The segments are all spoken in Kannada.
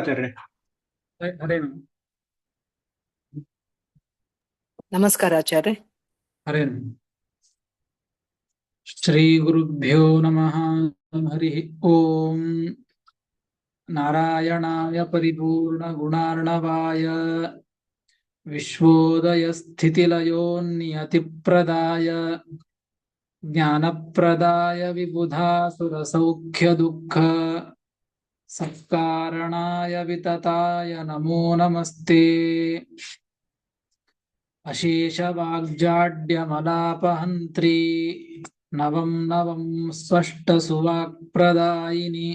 ಆಚಾರ್ಯ. ಹರೇನು ನಮಸ್ಕಾರ ಆಚಾರ್ಯ. ಹರೇನು ಶ್ರೀ ಗುರುಭ್ಯೋ ನಮಃ. ಹರಿ ಓಂ. ನಾರಾಯಣಾಯ ಪರಿಪೂರ್ಣ ಗುಣಾರ್ಣವಾಯ ವಿಶ್ವೋದಯ ಸ್ಥಿತಿಲಯೋನ್ನಿಯತಿಪ್ರದಾಯ ಜ್ಞಾನಪ್ರದಾಯ ವಿಬುಧಾಸುರ ಸೌಖ್ಯ ದುಃಖ ಸತ್ಕಾರಣಾಯ ವಿತತಾಯ ನಮೋ ನಮಸ್ತೆ. ಅಶೇಷ ವಾಗ್ಜಾಡ್ಯಮಲಾಪಹಂತ್ರಿ ನವಂ ನವಂ ಸ್ಪಷ್ಟ ಸುವಾಕ್ಪ್ರದಾಯಿನಿ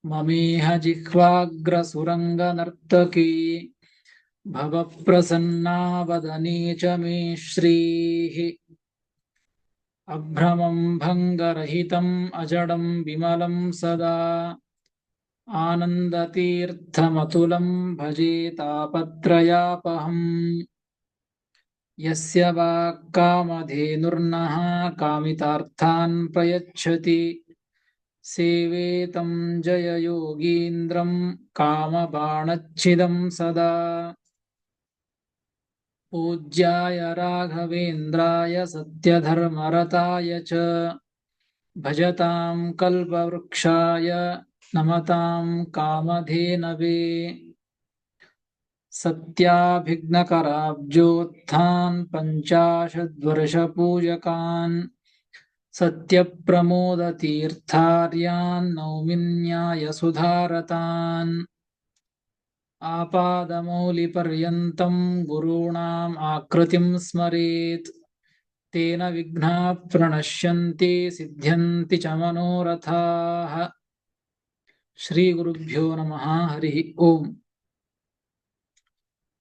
ಮಮೇಹ ಜಿಹ್ವಾಗ್ರ ಸುರಂಗ ನರ್ತಕಿ ಭವಪ್ರಸನ್ನಾ ವದನೇ ಚ ಮೇ ಶ್ರೀಃ. ಅಭ್ರಮಂ ಭಂಗರಹಿತಂ ಅಜಡಂ ವಿಮಲಂ ಸದಾ ಆನಂದತೀರ್ಥಮತುಲಂ ಭಜೆ ತಾಪತ್ರಯಾಪಹಂ. ಯಸ್ಯ ವಾಕ್ಕಾಮಧೇನುರ್ನಃ ಕಾಮಿತಾರ್ಥಾನ್ ಪ್ರಯಚ್ಛತಿ ಸೇವೇತಂ ಜಯಯೋಗೀಂದ್ರಂ ಕಾಮಬಾಣಚ್ಛಿದಂ ಸದಾ. ಪೂಜ್ಯಾಯ ರಾಘವೇಂದ್ರಾಯ ಸತ್ಯಧರ್ಮರತಾಯ ಚ ಭಜತಾಂ ಕಲ್ಪವೃಕ್ಷಾಯ ನಮತಾಂ ಕಾಮಧೇನವೇ. ಸತ್ಯಾಭಿಘ್ನಕರಾಬ್ಜೋತ್ಥಾನ್ ಪಂಚಾಶದ್ವರ್ಷಪೂಜಕಾನ್ ಸತ್ಯಪ್ರಮೋದತೀರ್ಥಾರ್ಯಾನ್ ನೌಮಿನ್ಯಾಯಸುಧಾರತಾನ್. ಆಪಾದಮೌಲಿಪರ್ಯಂತಂ ಗುರುಣಾಂ ಆಕೃತಿಂ ಸ್ಮರೇತ್ ತೇನ ವಿಘ್ನಾಃ ಪ್ರಣಶ್ಯಂತಿ ಸಿದ್ಧ್ಯಂತಿ ಚ ಮನೋರಥಾಃ. ಶ್ರೀ ಗುರುಭ್ಯೋ ನಮಃ. ಹರಿ ಓಂ.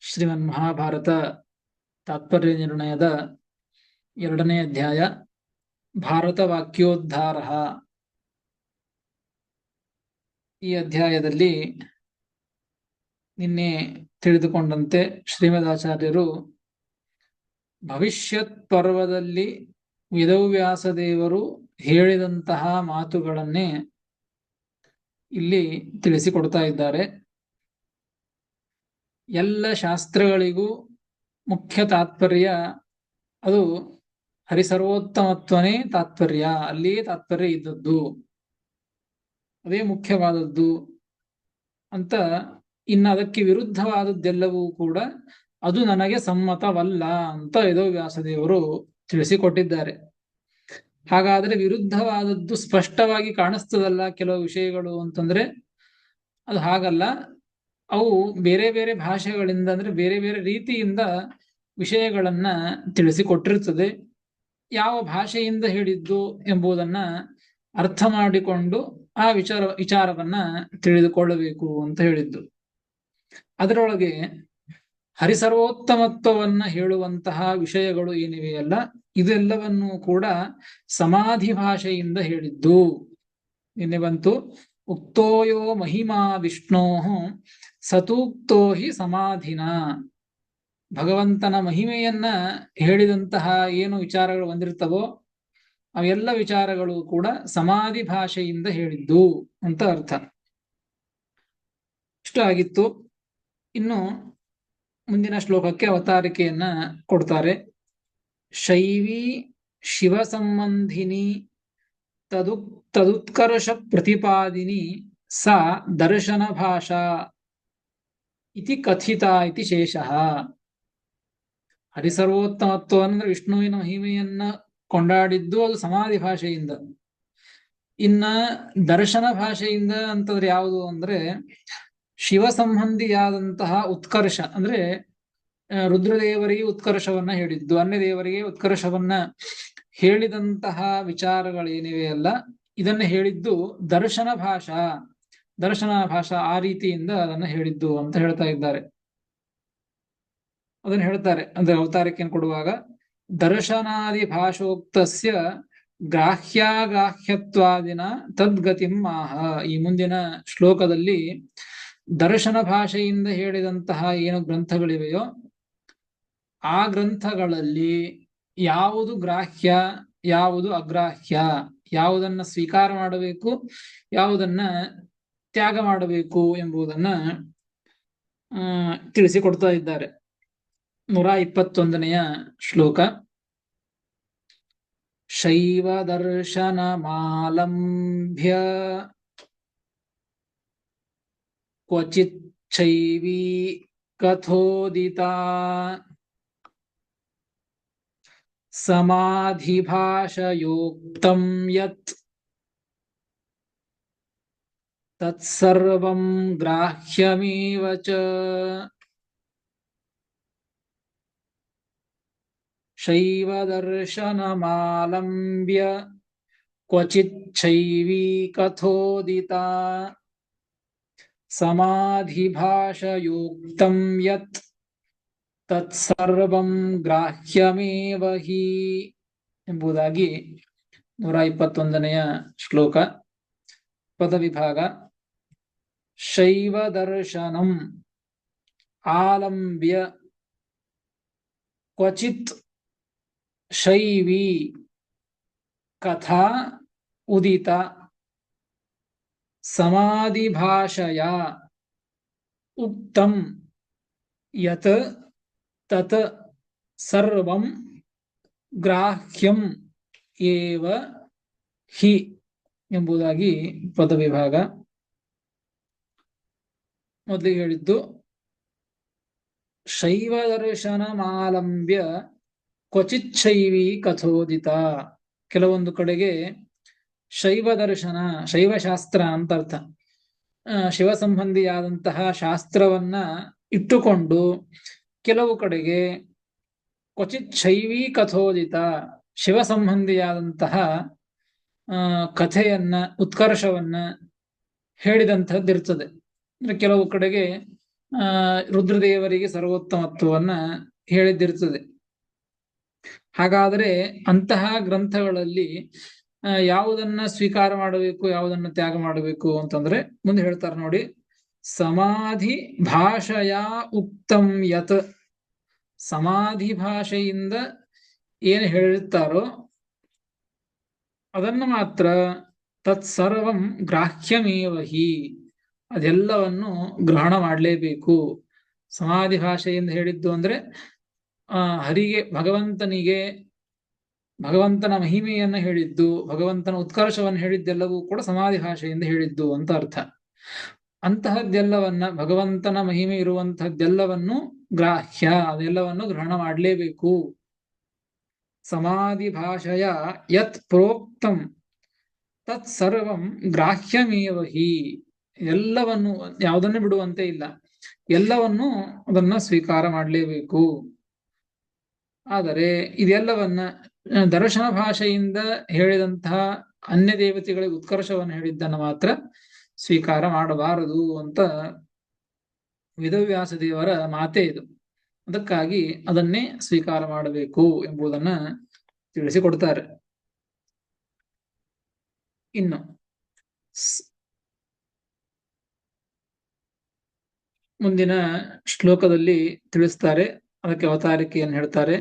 ಶ್ರೀಮನ್ ಮಹಾಭಾರತ ತಾತ್ಪರ್ಯ ನಿರ್ಣಯದ 2ನೇ ಅಧ್ಯಾಯ ಭಾರತ ವಾಕ್ಯೋದ್ಧಾರ. ಈ ಅಧ್ಯಾಯದಲ್ಲಿ ನಿನ್ನೆ ತಿಳಿದುಕೊಂಡಂತೆ ಶ್ರೀಮದಾಚಾರ್ಯರು ಭವಿಷ್ಯತ್ ಪರ್ವದಲ್ಲಿ ವೇದವ್ಯಾಸ ದೇವರು ಹೇಳಿದಂತಹ ಮಾತುಗಳನ್ನೇ ಇಲ್ಲಿ ತಿಳಿಸಿಕೊಡ್ತಾ ಇದ್ದಾರೆ. ಎಲ್ಲ ಶಾಸ್ತ್ರಗಳಿಗೂ ಮುಖ್ಯ ತಾತ್ಪರ್ಯ ಅದು ಹರಿಸರ್ವೋತ್ತಮತ್ವನೇ ತಾತ್ಪರ್ಯ, ಅಲ್ಲಿಯೇ ತಾತ್ಪರ್ಯ ಇದ್ದದ್ದು, ಅದೇ ಮುಖ್ಯವಾದದ್ದು ಅಂತ. ಇನ್ನು ಅದಕ್ಕೆ ವಿರುದ್ಧವಾದದ್ದೆಲ್ಲವೂ ಕೂಡ ಅದು ನನಗೆ ಸಮ್ಮತವಲ್ಲ ಅಂತ ವೇದವ್ಯಾಸದೇವರು ತಿಳಿಸಿಕೊಟ್ಟಿದ್ದಾರೆ. ಹಾಗಾದ್ರೆ ವಿರುದ್ಧವಾದದ್ದು ಸ್ಪಷ್ಟವಾಗಿ ಕಾಣಿಸ್ತದಲ್ಲ ಕೆಲವು ವಿಷಯಗಳು ಅಂತಂದ್ರೆ ಅದು ಹಾಗಲ್ಲ. ಅವು ಬೇರೆ ಬೇರೆ ಭಾಷೆಗಳಿಂದ ಅಂದ್ರೆ ಬೇರೆ ಬೇರೆ ರೀತಿಯಿಂದ ವಿಷಯಗಳನ್ನ ತಿಳಿಸಿಕೊಟ್ಟಿರ್ತದೆ. ಯಾವ ಭಾಷೆಯಿಂದ ಹೇಳಿದ್ದು ಎಂಬುದನ್ನ ಅರ್ಥ ಮಾಡಿಕೊಂಡು ಆ ವಿಚಾರವನ್ನ ತಿಳಿದುಕೊಳ್ಳಬೇಕು ಅಂತ ಹೇಳಿದ್ದು. ಅದರೊಳಗೆ ಹರಿಸರ್ವೋತ್ತಮತ್ವವನ್ನ ಹೇಳುವಂತಹ ವಿಷಯಗಳು ಏನಿವೆಯಲ್ಲ ಇದೆಲ್ಲವನ್ನೂ ಕೂಡ ಸಮಾಧಿ ಭಾಷೆಯಿಂದ ಹೇಳಿದ್ದು. ನಿನ್ನೆ ಬಂತು, ಉಕ್ತೋಯೋ ಮಹಿಮಾ ವಿಷ್ಣೋ ಸತೂಕ್ತೋ ಹಿ ಸಮಾಧಿನ. ಭಗವಂತನ ಮಹಿಮೆಯನ್ನ ಹೇಳಿದಂತಹ ಏನು ವಿಚಾರಗಳು ಬಂದಿರ್ತವೋ ಅವೆಲ್ಲ ವಿಚಾರಗಳು ಕೂಡ ಸಮಾಧಿ ಭಾಷೆಯಿಂದ ಹೇಳಿದ್ದು ಅಂತ ಅರ್ಥ. ಇಷ್ಟು ಆಗಿತ್ತು. ಇನ್ನು ಮುಂದಿನ ಶ್ಲೋಕಕ್ಕೆ ಅವತಾರಿಕೆಯನ್ನ ಕೊಡ್ತಾರೆ. ಶೈವಿ ಶಿವ ಸಂಬಂಧಿನಿ ತದುತ್ಕರ್ಷ ಪ್ರತಿಪಾದಿನಿ ಸಾ ದರ್ಶನ ಭಾಷಾ ಇತಿ ಕಥಿತ ಇತಿ ಶೇಷಃ. ಹರಿಸರ್ವೋತ್ತಮತ್ವ ಅಂದ್ರೆ ವಿಷ್ಣುವಿನ ಮಹಿಮೆಯನ್ನ ಕೊಂಡಾಡಿದ್ದು ಅದು ಸಮಾಧಿ ಭಾಷೆಯಿಂದ. ಇನ್ನ ದರ್ಶನ ಭಾಷೆಯಿಂದ ಅಂತಂದ್ರೆ ಯಾವುದು ಅಂದ್ರೆ ಶಿವ ಸಂಬಂಧಿಯಾದಂತಹ ಉತ್ಕರ್ಷ ಅಂದ್ರೆ ರುದ್ರದೇವರಿಗೆ ಉತ್ಕರ್ಷವನ್ನ ಹೇಳಿದ್ದು, ಅನ್ಯದೇವರಿಗೆ ಉತ್ಕರ್ಷವನ್ನ ಹೇಳಿದಂತಹ ವಿಚಾರಗಳೇನಿವೆಯಲ್ಲ ಇದನ್ನ ಹೇಳಿದ್ದು ದರ್ಶನ ಭಾಷಾ. ಆ ರೀತಿಯಿಂದ ಅದನ್ನ ಹೇಳಿದ್ದು ಅಂತ ಹೇಳ್ತಾ ಇದ್ದಾರೆ. ಅದನ್ನ ಹೇಳ್ತಾರೆ ಅಂದ್ರೆ ಅವತಾರಿಕೆಯನ್ನು ಕೊಡುವಾಗ ದರ್ಶನಾದಿ ಭಾಷೋಕ್ತಸ್ಯ ಗ್ರಾಹ್ಯಾಗ್ರಾಹ್ಯತ್ವಾದಿನ ತದ್ಗತಿಂ ಆಹ. ಈ ಮುಂದಿನ ಶ್ಲೋಕದಲ್ಲಿ ದರ್ಶನ ಭಾಷೆಯಿಂದ ಹೇಳಿದಂತಹ ಏನು ಗ್ರಂಥಗಳಿವೆಯೋ ಆ ಗ್ರಂಥಗಳಲ್ಲಿ ಯಾವುದು ಗ್ರಾಹ್ಯ ಯಾವುದು ಅಗ್ರಾಹ್ಯ, ಯಾವುದನ್ನ ಸ್ವೀಕಾರ ಮಾಡಬೇಕು ಯಾವುದನ್ನ ತ್ಯಾಗ ಮಾಡಬೇಕು ಎಂಬುದನ್ನ ತಿಳಿಸಿಕೊಡ್ತಾ ಇದ್ದಾರೆ. 121ನೆಯ ಶ್ಲೋಕ. ಶೈವ ದರ್ಶನಮಾಲಂಭ್ಯ ಕ್ವಚಿತ್ ಶೈವೀ ಕಥೋದಿತಾ ಸಮಾಧಿಭಾಷಯೋಕ್ತಂ ಯತ್ ತತ್ಸರ್ವಂ ಗ್ರಾಹ್ಯಮೇವ ಚ. ಶೈವ ದರ್ಶನಮಾಲಂಬ್ಯ ಕ್ವಚಿತ್ ಶೈವೀ ಕಥೋದಿತಾ ಸಮಾಧಿಭಾಷಯೋಕ್ತಂ ಯತ್ ತತ್ಸರ್ವಂ ಗ್ರಾಹ್ಯಮೇವ ಹಿ ಎಂಬುದಾಗಿ 121ನೆಯ ಶ್ಲೋಕ. ಪದವಿಭಾಗ. ಶೈವ ದರ್ಶನಂ ಆಲಂಬ್ಯ ಕ್ವಚಿತ್ ಶೈವೀ ಕಥಾ ಉದಿತ ಸಮಾಧಿಭಾಷಯ ಉಕ್ತಂ ಯತ್ ತತ್ ಸರ್ವಂ ಗ್ರಾಹ್ಯಂ ಏವ ಹಿ ಎಂಬುದಾಗಿ ಪದವಿಭಾಗ. ಮೊದಲಿಗೆ ಹೇಳಿದ್ದು ಶೈವ ದರ್ಶನಮಾಲಂಬ್ಯ ಕ್ವಚಿತ್ ಶೈವೀ ಕಥೋದಿತ. ಕೆಲವೊಂದು ಕಡೆಗೆ ಶೈವ ದರ್ಶನ, ಶೈವಶಾಸ್ತ್ರ ಅಂತ ಅರ್ಥ. ಶಿವ ಸಂಬಂಧಿಯಾದಂತಹ ಶಾಸ್ತ್ರವನ್ನ ಇಟ್ಟುಕೊಂಡು, ಕೆಲವು ಕಡೆಗೆ ಕ್ವಚಿತ್ ಶೈವೀ ಕಥೋದಿತ, ಶಿವ ಸಂಬಂಧಿಯಾದಂತಹ ಕಥೆಯನ್ನ, ಉತ್ಕರ್ಷವನ್ನ ಹೇಳಿದಂಥದ್ದಿರ್ತದೆ. ಅಂದ್ರೆ ಕೆಲವು ಕಡೆಗೆ ರುದ್ರದೇವರಿಗೆ ಸರ್ವೋತ್ತಮತ್ವವನ್ನ ಹೇಳಿದ್ದಿರ್ತದೆ. ಹಾಗಾದರೆ ಅಂತಹ ಗ್ರಂಥಗಳಲ್ಲಿ ಯಾವುದನ್ನ ಸ್ವೀಕಾರ ಮಾಡಬೇಕು, ಯಾವುದನ್ನ ತ್ಯಾಗ ಮಾಡಬೇಕು ಅಂತಂದ್ರೆ ಮುಂದೆ ಹೇಳ್ತಾರೆ ನೋಡಿ. ಸಮಾಧಿ ಭಾಷೆಯ ಉಕ್ತಂ ಯತ್, ಸಮಾಧಿ ಭಾಷೆಯಿಂದ ಏನು ಹೇಳಿರ್ತಾರೋ ಅದನ್ನು ಮಾತ್ರ ತತ್ಸರ್ವಂ ಗ್ರಾಹ್ಯಮೇವ ಹಿ, ಅದೆಲ್ಲವನ್ನು ಗ್ರಹಣ ಮಾಡಲೇಬೇಕು. ಸಮಾಧಿ ಭಾಷೆಯಿಂದ ಹೇಳಿದ್ದು ಅಂದ್ರೆ ಹರಿಗೆ, ಭಗವಂತನಿಗೆ ಭಗವಂತನ ಮಹಿಮೆಯನ್ನ ಹೇಳಿದ್ದು, ಭಗವಂತನ ಉತ್ಕರ್ಷವನ್ನು ಹೇಳಿದ್ದೆಲ್ಲವೂ ಕೂಡ ಸಮಾಧಿ ಭಾಷೆಯಿಂದ ಹೇಳಿದ್ದು ಅಂತ ಅರ್ಥ. ಅಂತಹದ್ದೆಲ್ಲವನ್ನ, ಭಗವಂತನ ಮಹಿಮೆ ಇರುವಂತಹದ್ದೆಲ್ಲವನ್ನು ಗ್ರಾಹ್ಯ, ಅದೆಲ್ಲವನ್ನು ಗ್ರಹಣ ಮಾಡಲೇಬೇಕು. ಸಮಾಧಿ ಭಾಷೆಯ ಯತ್ ಪ್ರೋಕ್ತಂ ತತ್ ಸರ್ವಂ ಗ್ರಾಹ್ಯಮೇವ ಹಿ, ಎಲ್ಲವನ್ನು, ಯಾವುದನ್ನು ಬಿಡುವಂತೆ ಇಲ್ಲ, ಎಲ್ಲವನ್ನು ಅದನ್ನ ಸ್ವೀಕಾರ ಮಾಡಲೇಬೇಕು. ಆದರೆ ಇದೆಲ್ಲವನ್ನ ದರ್ಶನ ಭಾಷೆಯಿಂದ ಹೇಳಿದಂತಹ ಅನ್ಯ ದೇವತೆಗಳಿಗೆ ಉತ್ಕರ್ಷವನ್ನು ಹೇಳಿದ್ದನ್ನು ಮಾತ್ರ ಸ್ವೀಕಾರ ಮಾಡಬಾರದು ಅಂತ ವೇದವ್ಯಾಸ ದೇವರ ಮಾತೇ ಇದು. ಅದಕ್ಕಾಗಿ ಅದನ್ನೇ ಸ್ವೀಕಾರ ಮಾಡಬೇಕು ಎಂಬುದನ್ನ ತಿಳಿಸಿಕೊಡ್ತಾರೆ. ಇನ್ನು ಮುಂದಿನ ಶ್ಲೋಕದಲ್ಲಿ ತಿಳಿಸ್ತಾರೆ, ಅದಕ್ಕೆ ಅವತಾರಿಕೆಯನ್ನು ಹೇಳ್ತಾರೆ.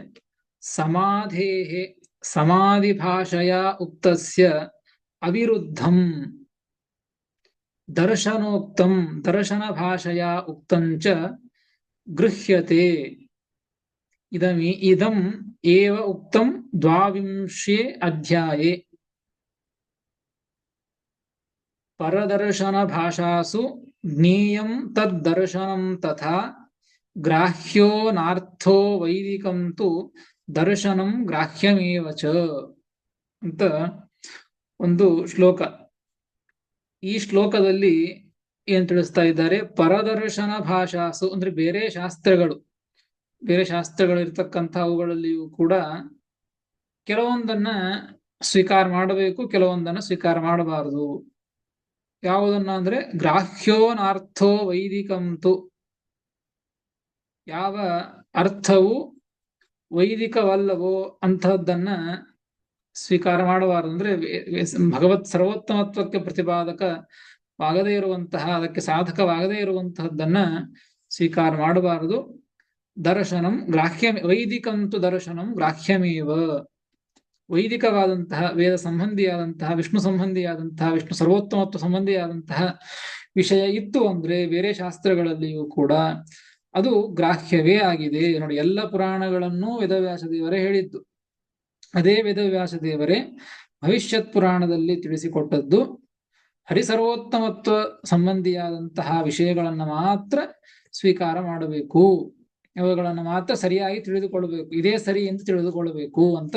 ಸಮಾಧೇಹೆ ಸಮಾಧಿ ಭಾಷೆಯ ಉಕ್ತಸ್ಯ ಅವಿರುದ್ಧಂ ದರ್ಶನೋಕ್ತಂ ದರ್ಶನ ಭಾಷೆಯ ಉಕ್ತಂಚ ಗೃಹ್ಯತೆ. ಇದಂ ಏವ ಉಕ್ತಂ 22 ಅಧ್ಯಾಯೇ. ಪರದರ್ಶನ ಭಾಷಾಸು ಜ್ಞೇಯಂ ತದ್ದರ್ಶನಂ ತಥಾ ಗ್ರಾಹ್ಯೋ ನಾರ್ಥೋ ವೈದಿಕಂ ತು ದರ್ಶನಂ ಗ್ರಾಹ್ಯಮೇವ ಚ ಅಂತ ಒಂದು ಶ್ಲೋಕ. ಈ ಶ್ಲೋಕದಲ್ಲಿ ಏನ್ ತಿಳಿಸ್ತಾ ಇದ್ದಾರೆ? ಪರದರ್ಶನ ಭಾಷಾಸು ಅಂದ್ರೆ ಬೇರೆ ಶಾಸ್ತ್ರಗಳು ಇರ್ತಕ್ಕಂಥ ಅವುಗಳಲ್ಲಿಯೂ ಕೂಡ ಕೆಲವೊಂದನ್ನ ಸ್ವೀಕಾರ ಮಾಡಬೇಕು, ಕೆಲವೊಂದನ್ನ ಸ್ವೀಕಾರ ಮಾಡಬಾರದು. ಯಾವುದನ್ನ ಅಂದ್ರೆ ಗ್ರಾಹ್ಯೋ ನಾರ್ಥೋ ವೈದಿಕಂತು, ಯಾವ ಅರ್ಥವು ವೈದಿಕವಲ್ಲವೋ ಅಂತಹದ್ದನ್ನ ಸ್ವೀಕಾರ ಮಾಡಬಾರದು. ಅಂದ್ರೆ ಭಗವತ್ ಸರ್ವೋತ್ತಮತ್ವಕ್ಕೆ ಪ್ರತಿಪಾದಕವಾಗದೇ ಇರುವಂತಹ, ಅದಕ್ಕೆ ಸಾಧಕವಾಗದೇ ಇರುವಂತಹದ್ದನ್ನ ಸ್ವೀಕಾರ ಮಾಡಬಾರದು. ದರ್ಶನಂ ಗ್ರಾಹ್ಯ ವೈದಿಕಂತು ದರ್ಶನಂ ಗ್ರಾಹ್ಯಮೇವ, ವೈದಿಕವಾದಂತಹ ವೇದ ಸಂಬಂಧಿಯಾದಂತಹ ವಿಷ್ಣು ಸಂಬಂಧಿಯಾದಂತಹ ವಿಷ್ಣು ಸರ್ವೋತ್ತಮತ್ವ ಸಂಬಂಧಿಯಾದಂತಹ ವಿಷಯ ಇತ್ತು ಅಂದ್ರೆ ಬೇರೆ ಶಾಸ್ತ್ರಗಳಲ್ಲಿಯೂ ಕೂಡ ಅದು ಗ್ರಾಹ್ಯವೇ ಆಗಿದೆ. ನೋಡಿ, ಎಲ್ಲ ಪುರಾಣಗಳನ್ನು ವೇದವ್ಯಾಸ ದೇವರೇ ಹೇಳಿದ್ದು. ಅದೇ ವೇದವ್ಯಾಸ ದೇವರೇ ಭವಿಷ್ಯತ್ ಪುರಾಣದಲ್ಲಿ ತಿಳಿಸಿಕೊಟ್ಟದ್ದು. ಹರಿಸರ್ವೋತ್ತಮತ್ವ ಸಂಬಂಧಿಯಾದಂತಹ ವಿಷಯಗಳನ್ನು ಮಾತ್ರ ಸ್ವೀಕಾರ ಮಾಡಬೇಕು, ಇವುಗಳನ್ನು ಮಾತ್ರ ಸರಿಯಾಗಿ ತಿಳಿದುಕೊಳ್ಳಬೇಕು, ಇದೇ ಸರಿ ಎಂದು ತಿಳಿದುಕೊಳ್ಳಬೇಕು ಅಂತ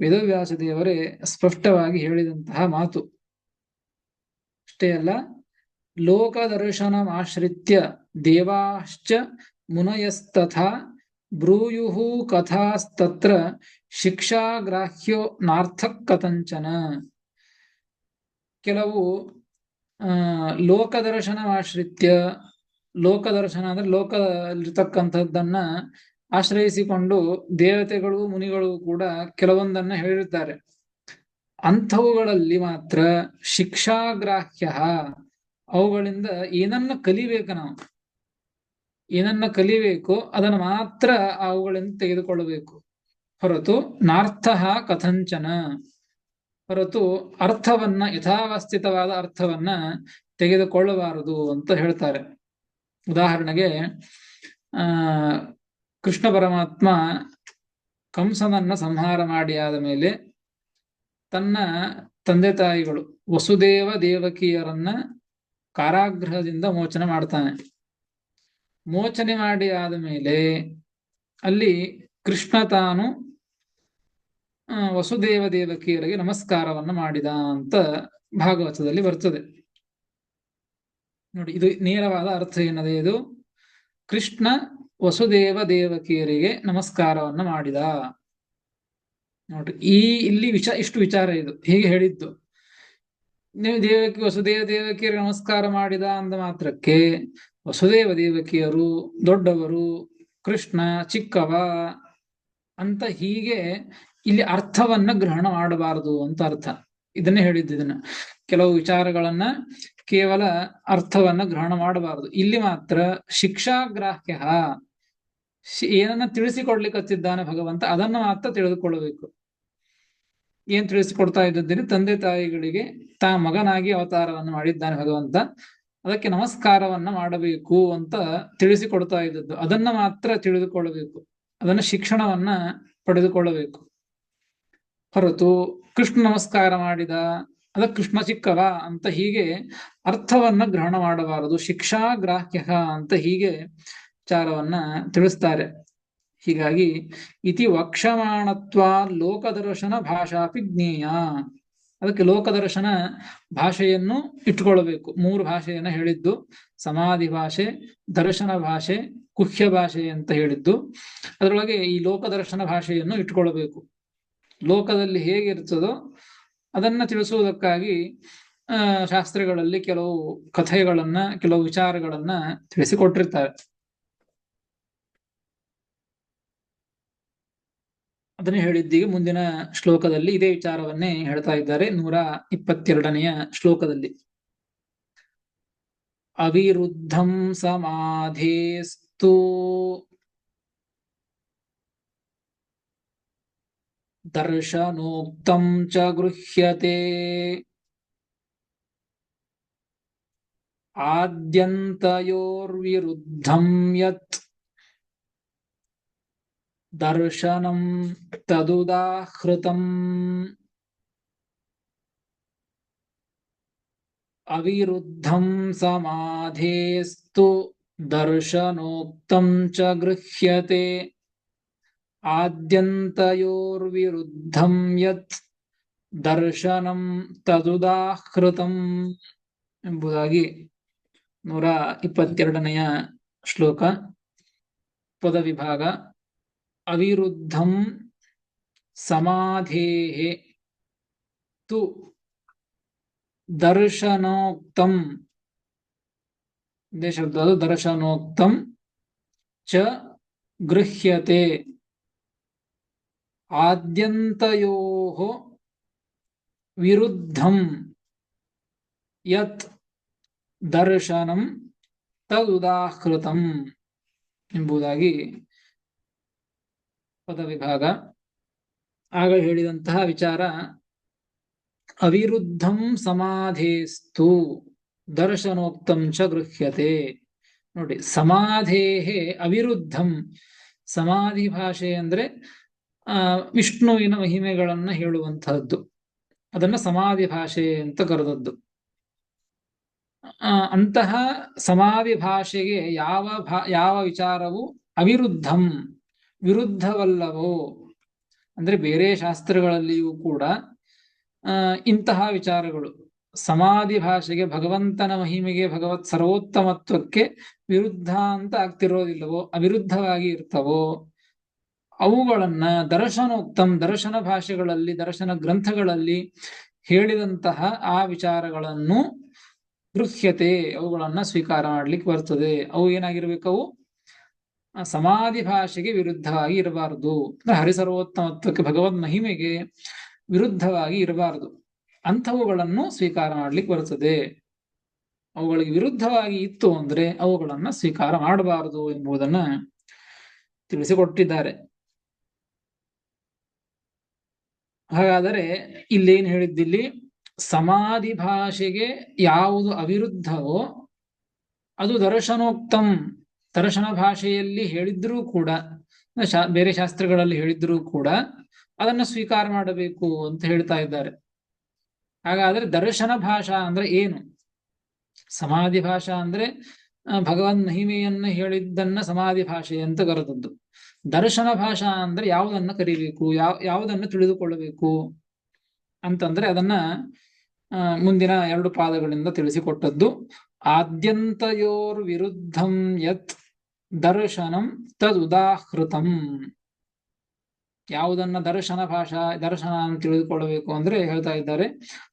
ವೇದವ್ಯಾಸ ದೇವರೇ ಸ್ಪಷ್ಟವಾಗಿ ಹೇಳಿದಂತಹ ಮಾತು. ಅಷ್ಟೇ ಅಲ್ಲ, ಲೋಕದರ್ಶನಮಾಶ್ರಿತ್ಯ ದೇವಾಶ್ಚ ಮುನಯಸ್ತಥಾ ಬ್ರೂಯುಃ ಕಥಾಸ್ತತ್ರ ಶಿಕ್ಷಾಗ್ರಾಹ್ಯೋ ನಾರ್ಥಕ್ ಕಥಂಚನ. ಕೆಲವು ಲೋಕದರ್ಶನಮಾಶ್ರಿತ್ಯ, ಲೋಕದರ್ಶನ ಅಂದ್ರೆ ಲೋಕದಲ್ಲಿರ್ತಕ್ಕಂಥದ್ದನ್ನ ಆಶ್ರಯಿಸಿಕೊಂಡು ದೇವತೆಗಳು ಮುನಿಗಳು ಕೂಡ ಕೆಲವೊಂದನ್ನ ಹೇಳಿರ್ತಾರೆ. ಅಂಥವುಗಳಲ್ಲಿ ಮಾತ್ರ ಶಿಕ್ಷಾಗ್ರಾಹ್ಯ, ಅವುಗಳಿಂದ ಏನನ್ನ ಕಲಿಬೇಕು, ನಾವು ಏನನ್ನ ಕಲಿಬೇಕು ಅದನ್ನು ಮಾತ್ರ ಅವುಗಳಿಂದ ತೆಗೆದುಕೊಳ್ಳಬೇಕು, ಹೊರತು ನಾರ್ಥ ಕಥಂಚನ, ಹೊರತು ಅರ್ಥವನ್ನ, ಯಥಾವಸ್ಥಿತವಾದ ಅರ್ಥವನ್ನ ತೆಗೆದುಕೊಳ್ಳಬಾರದು ಅಂತ ಹೇಳ್ತಾರೆ. ಉದಾಹರಣೆಗೆ ಕೃಷ್ಣ ಪರಮಾತ್ಮ ಕಂಸನನ್ನ ಸಂಹಾರ ಮಾಡಿ ಆದ ಮೇಲೆ ತನ್ನ ತಂದೆ ತಾಯಿಗಳು ವಸುದೇವ ದೇವಕಿಯರನ್ನ ಕಾರಾಗೃಹದಿಂದ ಮೋಚನೆ ಮಾಡ್ತಾನೆ. ಮೋಚನೆ ಮಾಡಿ ಆದ ಮೇಲೆ ಅಲ್ಲಿ ಕೃಷ್ಣ ತಾನು ವಸುದೇವ ದೇವಕಿಯರಿಗೆ ನಮಸ್ಕಾರವನ್ನು ಮಾಡಿದ ಅಂತ ಭಾಗವತದಲ್ಲಿ ಬರ್ತದೆ. ನೋಡಿ, ಇದು ನೇರವಾದ ಅರ್ಥ ಏನದೆ? ಇದು ಕೃಷ್ಣ ವಸುದೇವ ದೇವಕಿಯರಿಗೆ ನಮಸ್ಕಾರವನ್ನು ಮಾಡಿದ. ನೋಡ್ರಿ, ಇಲ್ಲಿ ಇಷ್ಟು ವಿಚಾರ ಇದು ಹೀಗೆ ಹೇಳಿದ್ದು. ನೀವು ವಸುದೇವ ದೇವಕಿಯರಿಗೆ ನಮಸ್ಕಾರ ಮಾಡಿದ ಅಂದ ಮಾತ್ರಕ್ಕೆ ವಸುದೇವ ದೇವಕಿಯರು ದೊಡ್ಡವರು, ಕೃಷ್ಣ ಚಿಕ್ಕವ ಅಂತ ಹೀಗೆ ಇಲ್ಲಿ ಅರ್ಥವನ್ನ ಗ್ರಹಣ ಮಾಡಬಾರದು ಅಂತ ಅರ್ಥ. ಇದನ್ನೇ ಹೇಳಿದ್ದು. ಇದನ್ನ ಕೆಲವು ವಿಚಾರಗಳನ್ನ ಕೇವಲ ಅರ್ಥವನ್ನ ಗ್ರಹಣ ಮಾಡಬಾರದು. ಇಲ್ಲಿ ಮಾತ್ರ ಶಿಕ್ಷಾಗ್ರಾಹ್ಯ, ಏನನ್ನ ತಿಳಿಸಿಕೊಡ್ಲಿಕ್ಕತ್ತಿದ್ದಾನೆ ಭಗವಂತ ಅದನ್ನ ಮಾತ್ರ ತಿಳಿದುಕೊಳ್ಳಬೇಕು. ಏನ್ ತಿಳಿಸಿಕೊಡ್ತಾ ಇದ್ದಿದ್ದೀನಿ? ತಂದೆ ತಾಯಿಗಳಿಗೆ ತಾ ಮಗನಾಗಿ ಅವತಾರವನ್ನು ಮಾಡಿದ್ದಾನೆ ಭಗವಂತ, ಅದಕ್ಕೆ ನಮಸ್ಕಾರವನ್ನ ಮಾಡಬೇಕು ಅಂತ ತಿಳಿಸಿಕೊಡ್ತಾ ಇದ್ದದ್ದು. ಅದನ್ನ ಮಾತ್ರ ತಿಳಿದುಕೊಳ್ಳಬೇಕು, ಅದನ್ನ ಶಿಕ್ಷಣವನ್ನ ಪಡೆದುಕೊಳ್ಳಬೇಕು, ಹೊರತು ಕೃಷ್ಣ ನಮಸ್ಕಾರ ಮಾಡಿದ, ಅದಕ್ಕೆ ಕೃಷ್ಣ ಚಿಕ್ಕವ ಅಂತ ಹೀಗೆ ಅರ್ಥವನ್ನ ಗ್ರಹಣ ಮಾಡಬಾರದು. ಶಿಕ್ಷಾಗ್ರಾಹ್ಯ ಅಂತ ಹೀಗೆ ವಿಚಾರವನ್ನ ತಿಳಿಸ್ತಾರೆ. ಹೀಗಾಗಿ ಇತಿ ವಕ್ಷಮಾಣತ್ವ ಲೋಕದರ್ಶನ ಭಾಷಾಪಿ ಜ್ಞೇಯ, ಅದಕ್ಕೆ ಲೋಕದರ್ಶನ ಭಾಷೆಯನ್ನು ಇಟ್ಟುಕೊಳ್ಳಬೇಕು. 3 ಭಾಷೆಯನ್ನ ಹೇಳಿದ್ದು: ಸಮಾಧಿ ಭಾಷೆ, ದರ್ಶನ ಭಾಷೆ, ಕುಹ್ಯ ಭಾಷೆ ಅಂತ ಹೇಳಿದ್ದು. ಅದರೊಳಗೆ ಈ ಲೋಕದರ್ಶನ ಭಾಷೆಯನ್ನು ಇಟ್ಟುಕೊಳ್ಳಬೇಕು. ಲೋಕದಲ್ಲಿ ಹೇಗಿರ್ತದೋ ಅದನ್ನ ತಿಳಿಸುವುದಕ್ಕಾಗಿ ಶಾಸ್ತ್ರಗಳಲ್ಲಿ ಕೆಲವು ಕಥೆಗಳನ್ನ, ಕೆಲವು ವಿಚಾರಗಳನ್ನ ತಿಳಿಸಿಕೊಟ್ಟಿರ್ತಾರೆ. ಅದನ್ನೇ ಹೇಳಿದ್ದೀಗ ಮುಂದಿನ ಶ್ಲೋಕದಲ್ಲಿ ಇದೇ ವಿಚಾರವನ್ನೇ ಹೇಳ್ತಾ ಇದ್ದಾರೆ. 122ನೆಯ ಶ್ಲೋಕದಲ್ಲಿ ಅವಿರುದ್ಧಂ ಸಮಾಧೇಸ್ತು ದರ್ಶನೋಕ್ತಂ ಚ ಗೃಹ್ಯತೆ ಆದ್ಯಂತಯೋರ್ವಿರುದ್ಧಂ ಯತ್ ದರ್ಶನಂ ತದುದಾಹೃತಂ. ಅವಿರುದ್ಧಂ ಸಮಾಧೇಸ್ತು ದರ್ಶನೋಕ್ತಂ ಚ ಗೃಹ್ಯತೆ ಆದ್ಯಂತಯೋರ್ವಿರುದ್ಧಂ ಯತ್ ದರ್ಶನಂ ತದುದಾಹೃತಂ ಎಂಬುದಾಗಿ 122ನೆಯ ಶ್ಲೋಕ. ಪದ ವಿಭಾಗ: ಅವಿರುದ್ಧಂ ಸಮಾಧೇಃ ತು ದರ್ಶನೋಕ್ತಂ, ಇದೇ ಶಬ್ದ ಅದು, ದರ್ಶನೋಕ್ತಂ ಚ ಗೃಹ್ಯತೆ ಆದ್ಯಂತಯೋಃ ವಿರುದ್ಧಂ ಯತ್ ದರ್ಶನಂ ತದುದಾಹೃತಂ ಎಂಬುದಾಗಿ ಪದ ವಿಭಾಗ. ಆಗ ಹೇಳಿದಂತಹ ವಿಚಾರ ಅವಿರುದ್ಧಂ ಸಮಾಧೇಸ್ತು, ದರ್ಶನೋಕ್ತಂ ಚ ಗೃಹ್ಯತೆ. ನೋಡಿ, ಸಮಾಧೇಹೇ ಅವಿರುದ್ಧಂ. ಸಮಾಧಿ ಭಾಷೆ ಅಂದ್ರೆ ವಿಷ್ಣುವಿನ ಮಹಿಮೆಗಳನ್ನ ಹೇಳುವಂತಹದ್ದು. ಅದನ್ನ ಸಮಾಧಿ ಭಾಷೆ ಅಂತ ಕರೆದದ್ದು. ಅಂತಹ ಸಮಾಧಿ ಭಾಷೆಗೆ ಯಾವ ವಿಚಾರವು ಅವಿರುದ್ಧಂ, ವಿರುದ್ಧವಲ್ಲವೋ, ಅಂದ್ರೆ ಬೇರೆ ಶಾಸ್ತ್ರಗಳಲ್ಲಿಯೂ ಕೂಡ ಇಂತಹ ವಿಚಾರಗಳು ಸಮಾಧಿ ಭಾಷೆಗೆ, ಭಗವಂತನ ಮಹಿಮೆಗೆ, ಭಗವತ್ ಸರ್ವೋತ್ತಮತ್ವಕ್ಕೆ ವಿರುದ್ಧ ಅಂತ ಆಗ್ತಿರೋದಿಲ್ಲವೋ, ಅವಿರುದ್ಧವಾಗಿ ಇರ್ತವೋ, ಅವುಗಳನ್ನ ದರ್ಶನೋಕ್ತಂ, ದರ್ಶನ ಭಾಷೆಗಳಲ್ಲಿ, ದರ್ಶನ ಗ್ರಂಥಗಳಲ್ಲಿ ಹೇಳಿದಂತಹ ಆ ವಿಚಾರಗಳನ್ನು ಗೃಹ್ಯತೆ, ಅವುಗಳನ್ನ ಸ್ವೀಕಾರ ಮಾಡ್ಲಿಕ್ಕೆ ಬರ್ತದೆ. ಅವು ಏನಾಗಿರ್ಬೇಕು? ಅವು ಸಮಾಧಿ ಭಾಷೆಗೆ ವಿರುದ್ಧವಾಗಿ ಇರಬಾರದು, ಹರಿಸರ್ವೋತ್ತಮತ್ವಕ್ಕೆ, ಭಗವದ್ ಮಹಿಮೆಗೆ ವಿರುದ್ಧವಾಗಿ ಇರಬಾರದು. ಅಂಥವುಗಳನ್ನು ಸ್ವೀಕಾರ ಮಾಡ್ಲಿಕ್ಕೆ ಬರ್ತದೆ. ಅವುಗಳಿಗೆ ವಿರುದ್ಧವಾಗಿ ಇತ್ತು ಅಂದ್ರೆ ಅವುಗಳನ್ನ ಸ್ವೀಕಾರ ಮಾಡಬಾರದು ಎಂಬುದನ್ನ ತಿಳಿಸಿಕೊಟ್ಟಿದ್ದಾರೆ. ಹಾಗಾದರೆ ಇಲ್ಲೇನ್ ಹೇಳಿದ್ದಿಲ್ಲಿ, ಸಮಾಧಿ ಭಾಷೆಗೆ ಯಾವುದು ಅವಿರುದ್ಧವೋ ಅದು ದರ್ಶನೋಕ್ತಂ, ದರ್ಶನ ಭಾಷೆಯಲ್ಲಿ ಹೇಳಿದ್ರೂ ಕೂಡ, ಬೇರೆ ಶಾಸ್ತ್ರಗಳಲ್ಲಿ ಹೇಳಿದ್ರೂ ಕೂಡ ಅದನ್ನ ಸ್ವೀಕಾರ ಮಾಡಬೇಕು ಅಂತ ಹೇಳ್ತಾ ಇದ್ದಾರೆ. ಹಾಗಾದ್ರೆ ದರ್ಶನ ಭಾಷಾ ಅಂದ್ರೆ ಏನು? ಸಮಾಧಿ ಭಾಷಾ ಅಂದ್ರೆ ಭಗವನ್ ಮಹಿಮೆಯನ್ನ ಹೇಳಿದ್ದನ್ನ ಸಮಾಧಿ ಭಾಷೆ ಅಂತ ಕರೆದದ್ದು. ದರ್ಶನ ಭಾಷಾ ಅಂದ್ರೆ ಯಾವುದನ್ನ ಕರಿಬೇಕು, ಯಾವುದನ್ನ ತಿಳಿದುಕೊಳ್ಳಬೇಕು ಅಂತಂದ್ರೆ ಅದನ್ನ ಮುಂದಿನ 2 ಪಾದಗಳಿಂದ ತಿಳಿಸಿಕೊಟ್ಟದ್ದು. ಆದ್ಯಂತಯೋರ್ ವಿರುದ್ಧಂ ಯತ್ ದರ್ಶನಂ ತದುದಾಹೃತಂ. ಯಾವುದನ್ನ ದರ್ಶನ ಅಂತ ತಿಳಿದುಕೊಳ್ಳಬೇಕು ಅಂದ್ರೆ ಹೇಳ್ತಾ ಇದ್ದಾರೆ,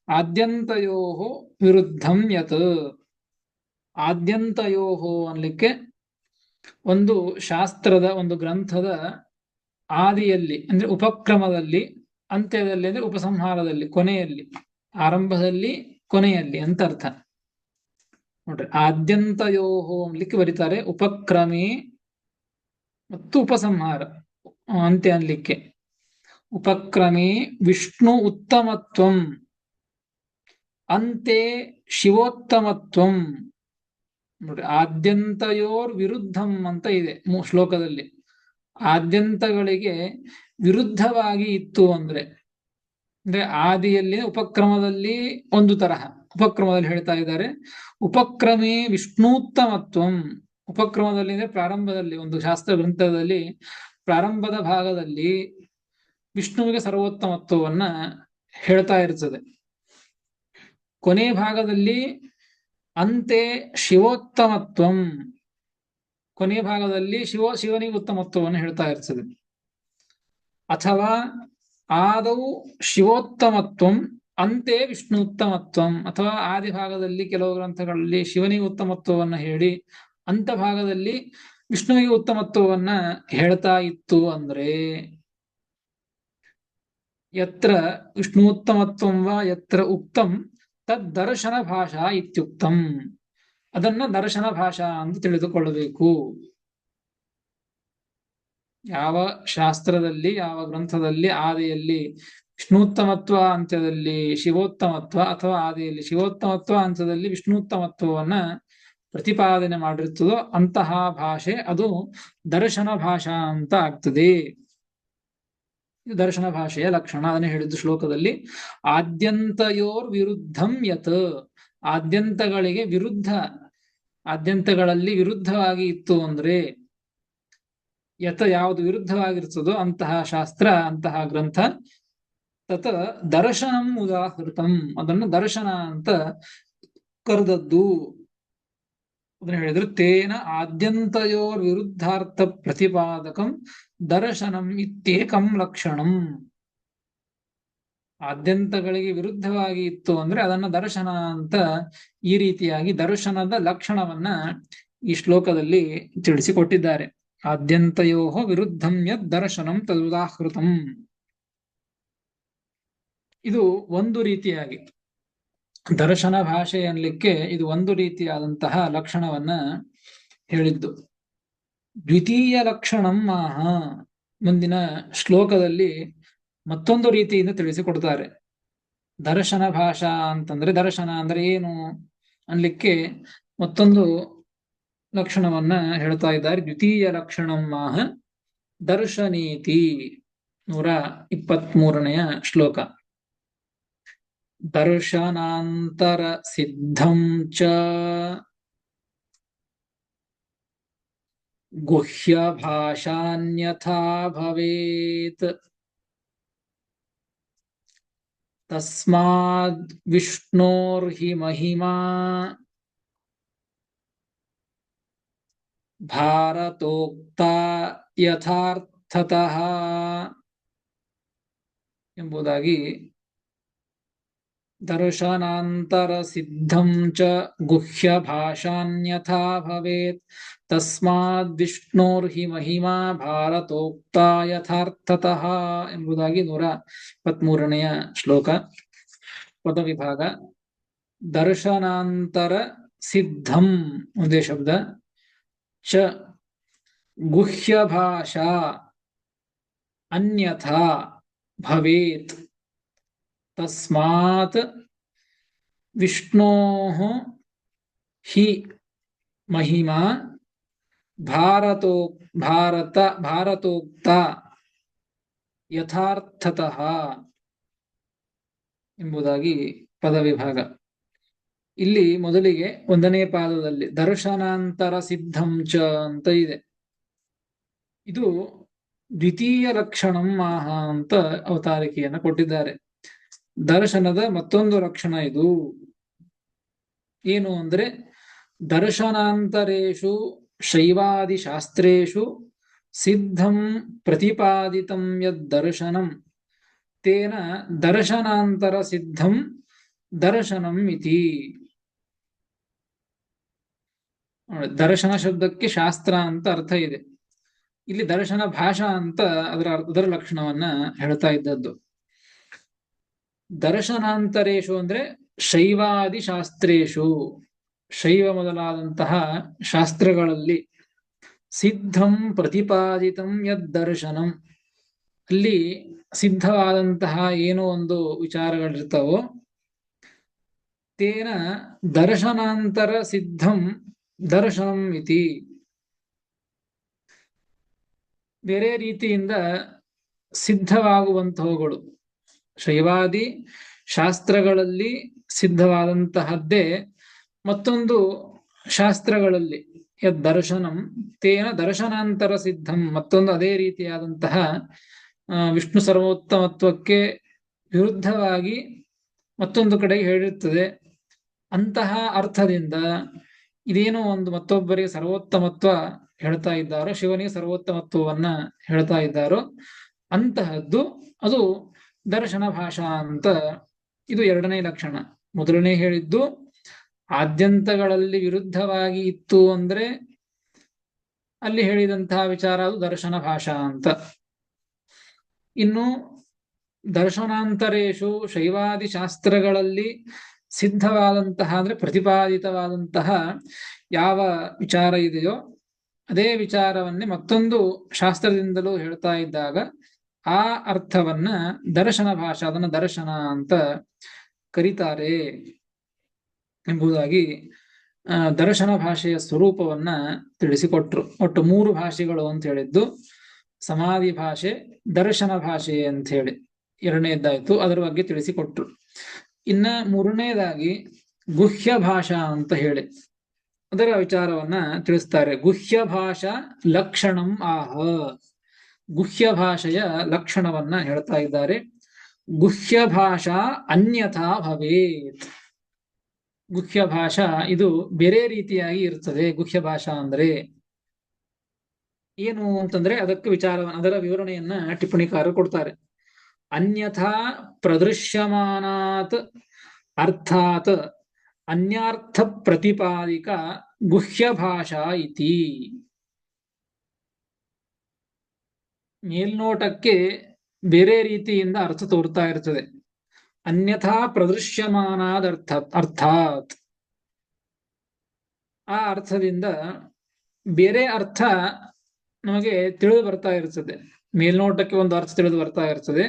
ಆದ್ಯಂತಯೋಹೋ ವಿರುದ್ಧಂ ಯತ್. ಆದ್ಯಂತಯೋಹೋ ಅನ್ಲಿಕ್ಕೆ ಒಂದು ಶಾಸ್ತ್ರದ, ಒಂದು ಗ್ರಂಥದ ಆದಿಯಲ್ಲಿ ಅಂದ್ರೆ ಉಪಕ್ರಮದಲ್ಲಿ, ಅಂತ್ಯದಲ್ಲಿ ಅಂದ್ರೆ ಉಪಸಂಹಾರದಲ್ಲಿ, ಕೊನೆಯಲ್ಲಿ, ಆರಂಭದಲ್ಲಿ ಕೊನೆಯಲ್ಲಿ ಅಂತ ಅರ್ಥ. ನೋಡ್ರಿ, ಆದ್ಯಂತಯೋಹೋ ಅನ್ಲಿಕ್ಕೆ ಬರೀತಾರೆ ಉಪಕ್ರಮೆ ಮತ್ತು ಉಪಸಂಹಾರ, ಅಂತ್ಯ ಅನ್ಲಿಕ್ಕೆ. ಉಪಕ್ರಮೆ ವಿಷ್ಣು ಉತ್ತಮತ್ವಂ, ಅಂತೆ ಶಿವೋತ್ತಮತ್ವಂ. ನೋಡ್ರಿ, ಆದ್ಯಂತಯೋರ್ ವಿರುದ್ಧಂ ಅಂತ ಇದೆ ಶ್ಲೋಕದಲ್ಲಿ. ಆದ್ಯಂತಗಳಿಗೆ ವಿರುದ್ಧವಾಗಿ ಇತ್ತು ಅಂದ್ರೆ ಆದಿಯಲ್ಲಿ, ಉಪಕ್ರಮದಲ್ಲಿ ಒಂದು ತರಹ, ಉಪಕ್ರಮದಲ್ಲಿ ಹೇಳ್ತಾ ಇದ್ದಾರೆ ಉಪಕ್ರಮೇ ವಿಷ್ಣೂತ್ತಮತ್ವಂ. ಉಪಕ್ರಮದಲ್ಲಿ ಅಂದ್ರೆ ಪ್ರಾರಂಭದಲ್ಲಿ, ಒಂದು ಶಾಸ್ತ್ರ ಗ್ರಂಥದಲ್ಲಿ ಪ್ರಾರಂಭದ ಭಾಗದಲ್ಲಿ ವಿಷ್ಣುವಿಗೆ ಸರ್ವೋತ್ತಮತ್ವವನ್ನ ಹೇಳ್ತಾ ಇರ್ತದೆ. ಕೊನೆ ಭಾಗದಲ್ಲಿ ಅಂತೆ ಶಿವೋತ್ತಮತ್ವಂ, ಕೊನೆ ಭಾಗದಲ್ಲಿ ಶಿವನಿಗೆ ಉತ್ತಮತ್ವವನ್ನು ಹೇಳ್ತಾ ಇರ್ತದೆ. ಅಥವಾ ಆದೌ ಶಿವೋತ್ತಮತ್ವಂ ಅಂತೆ ವಿಷ್ಣು ಉತ್ತಮತ್ವಂ, ಅಥವಾ ಆದಿ ಭಾಗದಲ್ಲಿ ಕೆಲವು ಗ್ರಂಥಗಳಲ್ಲಿ ಶಿವನಿಗೆ ಉತ್ತಮತ್ವವನ್ನು ಹೇಳಿ ಅಂತ ಭಾಗದಲ್ಲಿ ವಿಷ್ಣುವಿಗೆ ಉತ್ತಮತ್ವವನ್ನ ಹೇಳ್ತಾ ಇತ್ತು ಅಂದ್ರೆ ಯತ್ರ ವಿಷ್ಣುತ್ತಮತ್ವಂ ವಾ ಯತ್ರ ಉಕ್ತಂ ತದ್ ದರ್ಶನ ಭಾಷಾ ಇತ್ಯುಕ್ತಂ. ಅದನ್ನ ದರ್ಶನ ಭಾಷಾ ಅಂತ ತಿಳಿದುಕೊಳ್ಳಬೇಕು. ಯಾವ ಶಾಸ್ತ್ರದಲ್ಲಿ, ಯಾವ ಗ್ರಂಥದಲ್ಲಿ ಆದಿಯಲ್ಲಿ ವಿಷ್ಣುತ್ತಮತ್ವ, ಅಂತ್ಯದಲ್ಲಿ ಶಿವೋತ್ತಮತ್ವ, ಅಥವಾ ಆದಿಯಲ್ಲಿ ಶಿವೋತ್ತಮತ್ವ, ಅಂತ್ಯದಲ್ಲಿ ವಿಷ್ಣುತ್ತಮತ್ವವನ್ನ ಪ್ರತಿಪಾದನೆ ಮಾಡಿರ್ತದೋ ಅಂತಹ ಭಾಷೆ ಅದು ದರ್ಶನ ಭಾಷಾ ಅಂತ ಆಗ್ತದೆ. ಇದು ದರ್ಶನ ಭಾಷೆಯ ಲಕ್ಷಣ. ಅದನ್ನೇ ಹೇಳಿದ್ದು ಶ್ಲೋಕದಲ್ಲಿ. ಆದ್ಯಂತಯೋರ್ ವಿರುದ್ಧಂ ಯತ್, ಆದ್ಯಂತಗಳಿಗೆ ವಿರುದ್ಧ, ಆದ್ಯಂತಗಳಲ್ಲಿ ವಿರುದ್ಧವಾಗಿ ಇತ್ತು ಅಂದ್ರೆ ಯತ ಯಾವುದು ವಿರುದ್ಧವಾಗಿರ್ತದೋ ಅಂತಹ ಶಾಸ್ತ್ರ, ಅಂತಹ ಗ್ರಂಥ, ತತ ದರ್ಶನಂ ಉದಾಹೃತಂ, ಅದನ್ನು ದರ್ಶನ ಅಂತ ಕರೆದದ್ದು. ಅದನ್ನ ಹೇಳಿದ್ರು, ತೇನ ಆದ್ಯಂತಯೋರ್ ವಿರುದ್ಧಾರ್ಥ ಪ್ರತಿಪಾದಕಂ ದರ್ಶನಂ ಇತ್ಯೇಕಂ ಲಕ್ಷಣಂ. ಆದ್ಯಂತಗಳಿಗೆ ವಿರುದ್ಧವಾಗಿ ಇತ್ತು ಅಂದ್ರೆ ಅದನ್ನ ದರ್ಶನ ಅಂತ, ಈ ರೀತಿಯಾಗಿ ದರ್ಶನದ ಲಕ್ಷಣವನ್ನ ಈ ಶ್ಲೋಕದಲ್ಲಿ ತಿಳಿಸಿಕೊಟ್ಟಿದ್ದಾರೆ. ಆದ್ಯಂತಯೋ ವಿರುದ್ಧಂ ಯದ್ ದರ್ಶನಂ ತದುದಾಹೃತಂ. ಇದು ಒಂದು ರೀತಿಯಾಗಿ ದರ್ಶನ ಭಾಷೆ ಅನ್ಲಿಕ್ಕೆ ಇದು ಒಂದು ರೀತಿಯಾದಂತಹ ಲಕ್ಷಣವನ್ನ ಹೇಳಿದ್ದು. ದ್ವಿತೀಯ ಲಕ್ಷಣಂ ಆಹ, ಮುಂದಿನ ಶ್ಲೋಕದಲ್ಲಿ ಮತ್ತೊಂದು ರೀತಿಯಿಂದ ತಿಳಿಸಿಕೊಡ್ತಾರೆ. ದರ್ಶನ ಭಾಷಾ ಅಂತಂದ್ರೆ, ದರ್ಶನ ಅಂದ್ರೆ ಏನು ಅನ್ಲಿಕ್ಕೆ ಮತ್ತೊಂದು ಲಕ್ಷಣವನ್ನ ಹೇಳ್ತಾ ಇದ್ದಾರೆ. ದ್ವಿತೀಯ ಲಕ್ಷಣಂ ಮಾಹ ದರ್ಶನೀತಿ. 123ನೇಯ ಶ್ಲೋಕ. ದರ್ಶನಾಂತರ ಸಿದ್ಧಂ ಚ ಗುಹ್ಯ ಭಾಷಾನ್ಯಥಾ ಭವೇತ್ ತಸ್ಮಾದ್ ವಿಷ್ಣೋರ್ಹಿ ಮಹಿಮಾ ಭಾರತೋಕ್ತ ಯಥಾರ್ಥತಃ ಎಂಬುದಾಗಿ ದರ್ಶನಾಂತರ ಸಿದ್ಧಂ ಚ ಗುಹ್ಯ ಭಾಷಾನ್ಯಥಾ ಭವೇತ್ ತಸ್ಮಾದ್ ವಿಷ್ಣೋರ್ಹಿ ಮಹಿಮಾ ಭಾರತೋಕ್ತ ಯಥಾರ್ಥತಃ ಎಂಬುದಾಗಿ 123ನೇಯ ಶ್ಲೋಕ. ಪದವಿಭಾಗ. ದರ್ಶನಾಂತರ ಸಿದ್ಧಂ ಒಂದೇ ಶಬ್ದ, ಚ ಗುಹ್ಯ ಭಾಷಾ ಅನ್ಯಥಾ ಭವೇತ್ ತಸ್ಮಾತ್ ವಿಷ್ಣೋಃ ಹಿ ಮಹಿಮಾ ಭಾರತೋಕ್ತ ಯಥಾರ್ಥತಃ ಎಂಬುದಾಗಿ ಪದವಿಭಾಗ. ಇಲ್ಲಿ ಮೊದಲಿಗೆ 1ನೇ ಪಾದದಲ್ಲಿ ದರ್ಶನಾಂತರ ಸಿದ್ಧಂ ಚ ಅಂತ ಇದೆ. ಇದು ದ್ವಿತೀಯ ಲಕ್ಷಣಂ ಮಾಹ ಅಂತ ಅವತಾರಿಕೆಯನ್ನು ಕೊಟ್ಟಿದ್ದಾರೆ. ದರ್ಶನದ ಮತ್ತೊಂದು ಲಕ್ಷಣ ಇದು. ಏನು ಅಂದ್ರೆ, ದರ್ಶನಾಂತರೇಷು ಶೈವಾದಿ ಶಾಸ್ತ್ರೇಷು ಸಿದ್ಧಂ ಪ್ರತಿಪಾದಿತಂ ಯದ್ ದರ್ಶನಂ ತೇನ ದರ್ಶನಾಂತರ ಸಿದ್ಧಂ ದರ್ಶನಂ ಇತಿ. ದರ್ಶನ ಶಬ್ದಕ್ಕೆ ಶಾಸ್ತ್ರ ಅಂತ ಅರ್ಥ ಇದೆ. ಇಲ್ಲಿ ದರ್ಶನ ಭಾಷಾ ಅಂತ ಅದರ ಲಕ್ಷಣವನ್ನ ಹೇಳ್ತಾ ಇದ್ದದ್ದು. ದರ್ಶನಾಂತರೇಶು ಅಂದ್ರೆ ಶೈವಾದಿ ಶಾಸ್ತ್ರೇಶು, ಶೈವ ಮೊದಲಾದಂತಹ ಶಾಸ್ತ್ರಗಳಲ್ಲಿ ಸಿದ್ಧಂ ಪ್ರತಿಪಾದಿತಂ ಯದ್ ದರ್ಶನಂ, ಅಲ್ಲಿ ಸಿದ್ಧವಾದಂತಹ ಏನೋ ಒಂದು ವಿಚಾರಗಳಿರ್ತಾವೋ, ತೇನ ದರ್ಶನಾಂತರ ಸಿದ್ಧಂ ದರ್ಶನಂ ಇತಿ. ಬೇರೆ ರೀತಿಯಿಂದ ಸಿದ್ಧವಾಗುವಂತಹವುಗಳು, ಶೈವಾದಿ ಶಾಸ್ತ್ರಗಳಲ್ಲಿ ಸಿದ್ಧವಾದಂತಹದ್ದೇ ಮತ್ತೊಂದು ಶಾಸ್ತ್ರಗಳಲ್ಲಿ ಯದ್ ದರ್ಶನಂ ತೇನ ದರ್ಶನಾಂತರ ಸಿದ್ಧಂ, ಮತ್ತೊಂದು ಅದೇ ರೀತಿಯಾದಂತಹ ವಿಷ್ಣು ಸರ್ವೋತ್ತಮತ್ವಕ್ಕೆ ವಿರುದ್ಧವಾಗಿ ಮತ್ತೊಂದು ಕಡೆಗೆ ಹೇಳಿರ್ತದೆ. ಅಂತಹ ಅರ್ಥದಿಂದ ಇದೇನೋ ಒಂದು ಮತ್ತೊಬ್ಬರಿಗೆ ಸರ್ವೋತ್ತಮತ್ವ ಹೇಳ್ತಾ ಇದ್ದಾರೋ, ಶಿವನಿಗೆ ಸರ್ವೋತ್ತಮತ್ವವನ್ನ ಹೇಳ್ತಾ ಇದ್ದಾರೋ ಅಂತಹದ್ದು ಅದು ದರ್ಶನ ಭಾಷಾ ಅಂತ. ಇದು 2ನೇ ಲಕ್ಷಣ. ಮೊದಲನೇ ಹೇಳಿದ್ದು ಆದ್ಯಂತಗಳಲ್ಲಿ ವಿರುದ್ಧವಾಗಿ ಇತ್ತು ಅಂದ್ರೆ ಅಲ್ಲಿ ಹೇಳಿದಂತಹ ವಿಚಾರ ಅದು ದರ್ಶನ ಭಾಷಾ ಅಂತ. ಇನ್ನು ದರ್ಶನಾಂತರೇಶು ಶೈವಾದಿ ಶಾಸ್ತ್ರಗಳಲ್ಲಿ ಸಿದ್ಧವಾದಂತಹ ಅಂದ್ರೆ ಪ್ರತಿಪಾದಿತವಾದಂತಹ ಯಾವ ವಿಚಾರ ಇದೆಯೋ ಅದೇ ವಿಚಾರವನ್ನೇ ಮತ್ತೊಂದು ಶಾಸ್ತ್ರದಿಂದಲೂ ಹೇಳ್ತಾ ಇದ್ದಾಗ ಆ ಅರ್ಥವನ್ನ ದರ್ಶನ ಭಾಷಾ, ಅದನ್ನ ದರ್ಶನ ಅಂತ ಕರೀತಾರೆ ಎಂಬುದಾಗಿ ದರ್ಶನ ಭಾಷೆಯ ಸ್ವರೂಪವನ್ನ ತಿಳಿಸಿಕೊಟ್ರು. ಒಟ್ಟು 3 ಭಾಷೆಗಳು ಅಂತ ಹೇಳಿದ್ದು, ಸಮಾಧಿ ಭಾಷೆ, ದರ್ಶನ ಭಾಷೆ ಅಂತ ಹೇಳಿ 2ನೇದ್ದಾಯ್ತು. ಅದರ ಬಗ್ಗೆ ತಿಳಿಸಿಕೊಟ್ರು. ಇನ್ನ 3ನೇದಾಗಿ ಗುಹ್ಯ ಭಾಷಾ ಅಂತ ಹೇಳಿ ಅದರ ವಿಚಾರವನ್ನ ತಿಳಿಸ್ತಾರೆ. ಗುಹ್ಯ ಭಾಷಾ ಲಕ್ಷಣಂ ಆಹ, ಗುಹ್ಯ ಭಾಷೆಯ ಲಕ್ಷಣವನ್ನ ಹೇಳ್ತಾ ಇದ್ದಾರೆ. ಗುಹ್ಯ ಭಾಷಾ ಅನ್ಯಥಾ ಭವೇತ್. ಗುಹ್ಯ ಭಾಷಾ ಇದು ಬೇರೆ ರೀತಿಯಾಗಿ ಇರ್ತದೆ. ಗುಹ್ಯ ಭಾಷಾ ಅಂದ್ರೆ ಏನು ಅಂತಂದ್ರೆ ಅದಕ್ಕೆ ಅದರ ವಿವರಣೆಯನ್ನ ಟಿಪ್ಪಣಿಕಾರರು ಕೊಡ್ತಾರೆ. ಅನ್ಯಥಾ ಪ್ರದೃಶ್ಯಮಾನಾತ್ ಅರ್ಥಾತ್ ಅನ್ಯಾರ್ಥ ಪ್ರತಿಪಾದಿಕ ಗುಹ್ಯ ಭಾಷಾ ಇತಿ. ಮೇಲ್ನೋಟಕ್ಕೆ ಬೇರೆ ರೀತಿಯಿಂದ ಅರ್ಥ ತೋರ್ತಾ ಇರ್ತದೆ. ಅನ್ಯಥಾ ಪ್ರದೃಶ್ಯಮಾನಾದ ಅರ್ಥಾತ್, ಆ ಅರ್ಥದಿಂದ ಬೇರೆ ಅರ್ಥ ನಮಗೆ ತಿಳಿದು ಬರ್ತಾ ಇರ್ತದೆ. ಮೇಲ್ನೋಟಕ್ಕೆ ಒಂದು ಅರ್ಥ ತಿಳಿದು ಬರ್ತಾ ಇರ್ತದೆ,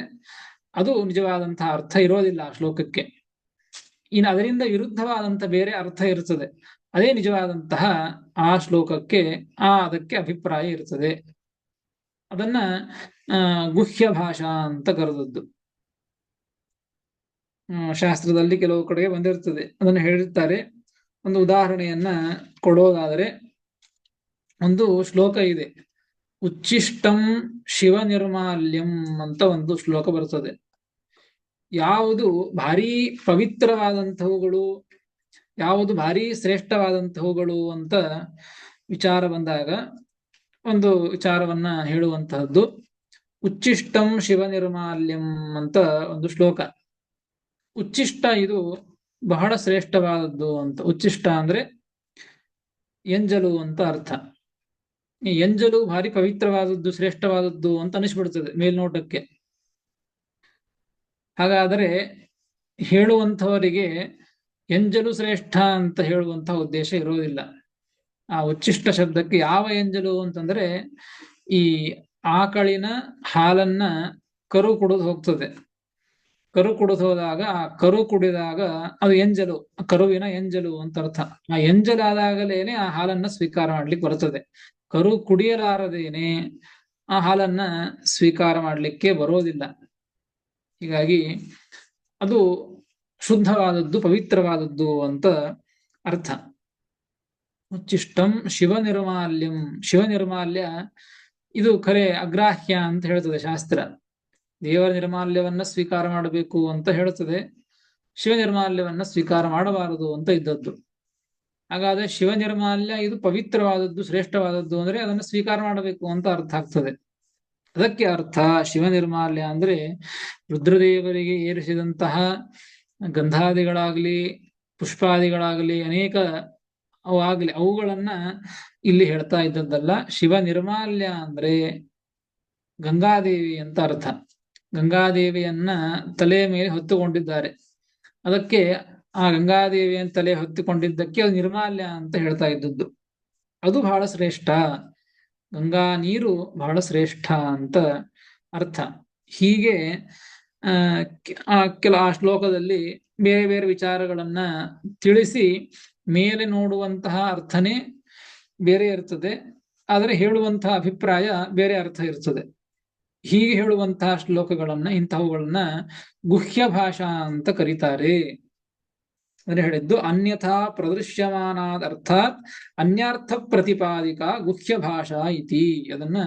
ಅದು ನಿಜವಾದಂತಹ ಅರ್ಥ ಇರೋದಿಲ್ಲ ಆ ಶ್ಲೋಕಕ್ಕೆ. ಇನ್ನು ಅದರಿಂದ ವಿರುದ್ಧವಾದಂತ ಬೇರೆ ಅರ್ಥ ಇರ್ತದೆ. ಅದೇ ನಿಜವಾದಂತಹ ಆ ಶ್ಲೋಕಕ್ಕೆ ಅದಕ್ಕೆ ಅಭಿಪ್ರಾಯ ಇರ್ತದೆ. ಅದನ್ನ ಗುಹ್ಯ ಭಾಷಾ ಅಂತ ಕರೆದದ್ದು. ಶಾಸ್ತ್ರದಲ್ಲಿ ಕೆಲವು ಕಡೆಗೆ ಬಂದಿರ್ತದೆ, ಅದನ್ನು ಹೇಳಿರ್ತಾರೆ. ಒಂದು ಉದಾಹರಣೆಯನ್ನ ಕೊಡೋದಾದರೆ, ಒಂದು ಶ್ಲೋಕ ಇದೆ, ಉಚ್ಚಿಷ್ಟಂ ಶಿವ ನಿರ್ಮಾಲ್ಯಂ ಅಂತ ಒಂದು ಶ್ಲೋಕ ಬರ್ತದೆ. ಯಾವುದು ಭಾರಿ ಪವಿತ್ರವಾದಂತಹವುಗಳು, ಯಾವುದು ಭಾರಿ ಶ್ರೇಷ್ಠವಾದಂತಹವುಗಳು ಅಂತ ವಿಚಾರ ಬಂದಾಗ ಒಂದು ವಿಚಾರವನ್ನ ಹೇಳುವಂತಹದ್ದು. ಉಚ್ಚಿಷ್ಟಂ ಶಿವ ನಿರ್ಮಾಲ್ಯಂ ಅಂತ ಒಂದು ಶ್ಲೋಕ. ಉಚ್ಚಿಷ್ಟ ಇದು ಬಹಳ ಶ್ರೇಷ್ಠವಾದದ್ದು ಅಂತ. ಉಚ್ಚಿಷ್ಟ ಅಂದ್ರೆ ಎಂಜಲು ಅಂತ ಅರ್ಥ. ಈ ಎಂಜಲು ಭಾರಿ ಪವಿತ್ರವಾದದ್ದು, ಶ್ರೇಷ್ಠವಾದದ್ದು ಅಂತ ಅನಿಸ್ಬಿಡ್ತದೆ ಮೇಲ್ನೋಟಕ್ಕೆ. ಹಾಗಾದರೆ ಹೇಳುವಂಥವರಿಗೆ ಎಂಜಲು ಶ್ರೇಷ್ಠ ಅಂತ ಹೇಳುವಂತಹ ಉದ್ದೇಶ ಇರೋದಿಲ್ಲ. ಆ ಉಚ್ಚಿಷ್ಟ ಶಬ್ದಕ್ಕೆ ಯಾವ ಎಂಜಲು ಅಂತಂದ್ರೆ, ಈ ಆಕಳಿನ ಹಾಲನ್ನ ಕರು ಕುಡಿದು ಹೋಗ್ತದೆ. ಕರು ಕುಡಿದು ಹೋದಾಗ ಆ ಕರು ಕುಡಿದಾಗ ಅದು ಎಂಜಲು, ಕರುವಿನ ಎಂಜಲು ಅಂತ ಅರ್ಥ. ಆ ಎಂಜಲಾದಾಗಲೇನೆ ಆ ಹಾಲನ್ನ ಸ್ವೀಕಾರ ಮಾಡ್ಲಿಕ್ಕೆ ಬರ್ತದೆ. ಕರು ಕುಡಿಯಲಾರದೇನೆ ಆ ಹಾಲನ್ನ ಸ್ವೀಕಾರ ಮಾಡ್ಲಿಕ್ಕೆ ಬರೋದಿಲ್ಲ. ಹೀಗಾಗಿ ಅದು ಶುದ್ಧವಾದದ್ದು, ಪವಿತ್ರವಾದದ್ದು ಅಂತ ಅರ್ಥ. ಉಚ್ಚಿಷ್ಟಂ ಶಿವ ನಿರ್ಮಾಲ್ಯಂ. ಶಿವ ನಿರ್ಮಾಲ್ಯ ಇದು ಖರೆ ಅಗ್ರಾಹ್ಯ ಅಂತ ಹೇಳ್ತದೆ ಶಾಸ್ತ್ರ. ದೇವರ ನಿರ್ಮಾಲ್ಯವನ್ನ ಸ್ವೀಕಾರ ಮಾಡಬೇಕು ಅಂತ ಹೇಳ್ತದೆ, ಶಿವ ನಿರ್ಮಾಲ್ಯವನ್ನ ಸ್ವೀಕಾರ ಮಾಡಬಾರದು ಅಂತ ಇದ್ದದ್ದು. ಹಾಗಾದ್ರೆ ಶಿವ ನಿರ್ಮಾಲ್ಯ ಇದು ಪವಿತ್ರವಾದದ್ದು, ಶ್ರೇಷ್ಠವಾದದ್ದು ಅಂದ್ರೆ ಅದನ್ನು ಸ್ವೀಕಾರ ಮಾಡಬೇಕು ಅಂತ ಅರ್ಥ ಆಗ್ತದೆ. ಅದಕ್ಕೆ ಅರ್ಥ ಶಿವ ನಿರ್ಮಾಲ್ಯ ಅಂದ್ರೆ ರುದ್ರದೇವರಿಗೆ ಏರಿಸಿದಂತಹ ಗಂಧಾದಿಗಳಾಗ್ಲಿ, ಪುಷ್ಪಾದಿಗಳಾಗ್ಲಿ, ಅನೇಕ ಅವುಗಳನ್ನ ಇಲ್ಲಿ ಹೇಳ್ತಾ ಇದ್ದದ್ದಲ್ಲ. ಶಿವ ನಿರ್ಮಾಲ್ಯ ಅಂದ್ರೆ ಗಂಗಾದೇವಿ ಅಂತ ಅರ್ಥ. ಗಂಗಾದೇವಿಯನ್ನ ತಲೆ ಮೇಲೆ ಹೊತ್ತುಕೊಂಡಿದ್ದಾರೆ, ಅದಕ್ಕೆ ಆ ಗಂಗಾದೇವಿಯನ್ನು ತಲೆ ಹೊತ್ತುಕೊಂಡಿದ್ದಕ್ಕೆ ಅದು ನಿರ್ಮಾಲ್ಯ ಅಂತ ಹೇಳ್ತಾ ಇದ್ದದ್ದು. ಅದು ಬಹಳ ಶ್ರೇಷ್ಠ, ಗಂಗಾ ನೀರು ಬಹಳ ಶ್ರೇಷ್ಠ ಅಂತ ಅರ್ಥ. ಹೀಗೆ ಆ ಶ್ಲೋಕದಲ್ಲಿ ಬೇರೆ ಬೇರೆ ವಿಚಾರಗಳನ್ನ ತಿಳಿಸಿ ಮೇಲೆ ನೋಡುವಂತಹ ಅರ್ಥನೇ ಬೇರೆ ಇರ್ತದೆ, ಆದರೆ ಹೇಳುವಂತಹ ಅಭಿಪ್ರಾಯ ಬೇರೆ ಅರ್ಥ ಇರ್ತದೆ. ಹೀಗೆ ಹೇಳುವಂತಹ ಶ್ಲೋಕಗಳನ್ನ, ಇಂತಹವುಗಳನ್ನ ಗುಹ್ಯ ಭಾಷಾ ಅಂತ ಕರೀತಾರೆ. ಅಂದ್ರೆ ಹೇಳಿದ್ದು ಅನ್ಯಥಾ ಪ್ರದೃಶ್ಯಮಾನಾದ್ ಅರ್ಥಾತ್ ಅನ್ಯಾರ್ಥ ಪ್ರತಿಪಾದಿಕ ಗುಹ್ಯ ಭಾಷಾ ಇತಿ. ಅದನ್ನ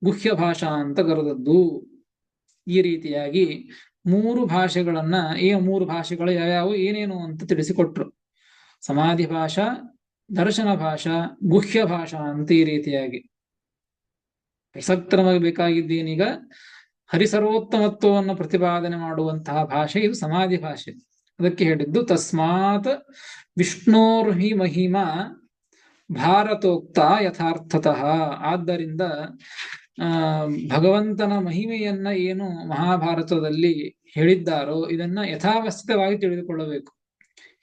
ಗುಹ್ಯ ಭಾಷಾ ಅಂತ ಕರೆದದ್ದು. ಈ ರೀತಿಯಾಗಿ ಮೂರು ಭಾಷೆಗಳನ್ನ, ಮೂರು ಭಾಷೆಗಳು ಯಾವ್ಯಾವು ಏನೇನು ಅಂತ ತಿಳಿಸಿಕೊಟ್ರು. ಸಮಾಧಿ ಭಾಷಾ, ದರ್ಶನ ಭಾಷಾ, ಗುಹ್ಯ ಭಾಷಾ ಅಂತ ಈ ರೀತಿಯಾಗಿ. ಪ್ರಸಕ್ತ ನಮಗೆ ಬೇಕಾಗಿದ್ದೇನೀಗ ಹರಿಸರ್ವೋತ್ತಮತ್ವವನ್ನು ಪ್ರತಿಪಾದನೆ ಮಾಡುವಂತಹ ಭಾಷೆ ಇದು ಸಮಾಧಿ ಭಾಷೆ. ಅದಕ್ಕೆ ಹೇಳಿದ್ದು ತಸ್ಮಾತ್ ವಿಷ್ಣೋರ್ಹಿ ಮಹಿಮಾ ಭಾರತೋಕ್ತ ಯಥಾರ್ಥತಃ. ಆದ್ದರಿಂದ ಭಗವಂತನ ಮಹಿಮೆಯನ್ನ ಏನು ಮಹಾಭಾರತದಲ್ಲಿ ಹೇಳಿದ್ದಾರೋ ಇದನ್ನ ಯಥಾವಸ್ಥಿತವಾಗಿ ತಿಳಿದುಕೊಳ್ಳಬೇಕು.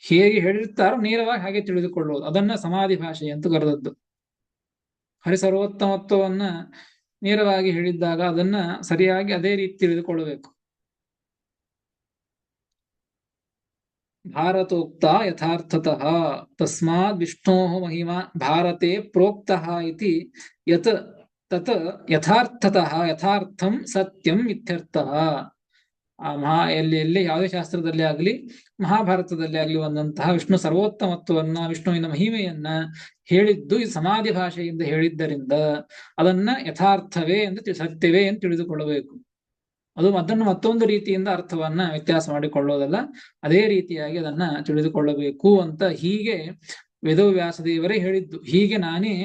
ಹೇಗೆ ಹೇಳಿರ್ತಾರೋ ನೇರವಾಗಿ ಹಾಗೆ ತಿಳಿದುಕೊಳ್ಳುವುದು, ಅದನ್ನ ಸಮಾಧಿ ಭಾಷೆ ಅಂತ ಕರೆದದ್ದು. ಹರಿಸರ್ವೋತ್ತಮತ್ವವನ್ನ ನೇರವಾಗಿ ಹೇಳಿದ್ದಾಗ ಅದನ್ನ ಸರಿಯಾಗಿ ಅದೇ ರೀತಿ ತಿಳಿದುಕೊಳ್ಳಬೇಕು. ಭಾರತೋಕ್ತ ಯಥಾರ್ಥತಃ ತಸ್ಮಾತ್ ವಿಷ್ಣೋ ಮಹಿಮಾ ಭಾರತೆ ಪ್ರೋಕ್ತಃ ಇತಿ ಯತ್ ತತ್ ಯಥಾರ್ಥತಃ ಯಥಾರ್ಥಂ ಸತ್ಯಂ ಇತ್ಯರ್ಥಃ. ಎಲ್ಲಿ ಯಾವುದೇ ಶಾಸ್ತ್ರದಲ್ಲಿ ಆಗಲಿ, ಮಹಾಭಾರತದಲ್ಲಿ ಆಗಲಿ ಬಂದಂತಹ ವಿಷ್ಣು ಸರ್ವೋತ್ತಮತ್ವವನ್ನ, ವಿಷ್ಣುವಿನ ಮಹಿಮೆಯನ್ನ ಹೇಳಿದ್ದು ಈ ಸಮಾಧಿ ಭಾಷೆಯಿಂದ ಹೇಳಿದ್ದರಿಂದ ಅದನ್ನ ಯಥಾರ್ಥವೇ ಎಂದು ಸತ್ಯವೇ ಎಂದು ತಿಳಿದುಕೊಳ್ಳಬೇಕು. ಅದನ್ನು ಮತ್ತೊಂದು ರೀತಿಯಿಂದ ಅರ್ಥವನ್ನ ವ್ಯತ್ಯಾಸ ಮಾಡಿಕೊಳ್ಳೋದಲ್ಲ, ಅದೇ ರೀತಿಯಾಗಿ ಅದನ್ನ ತಿಳಿದುಕೊಳ್ಳಬೇಕು ಅಂತ ಹೀಗೆ ವೇದವ್ಯಾಸದೇವರೇ ಹೇಳಿದ್ದು. ಹೀಗೆ ನಾನೇ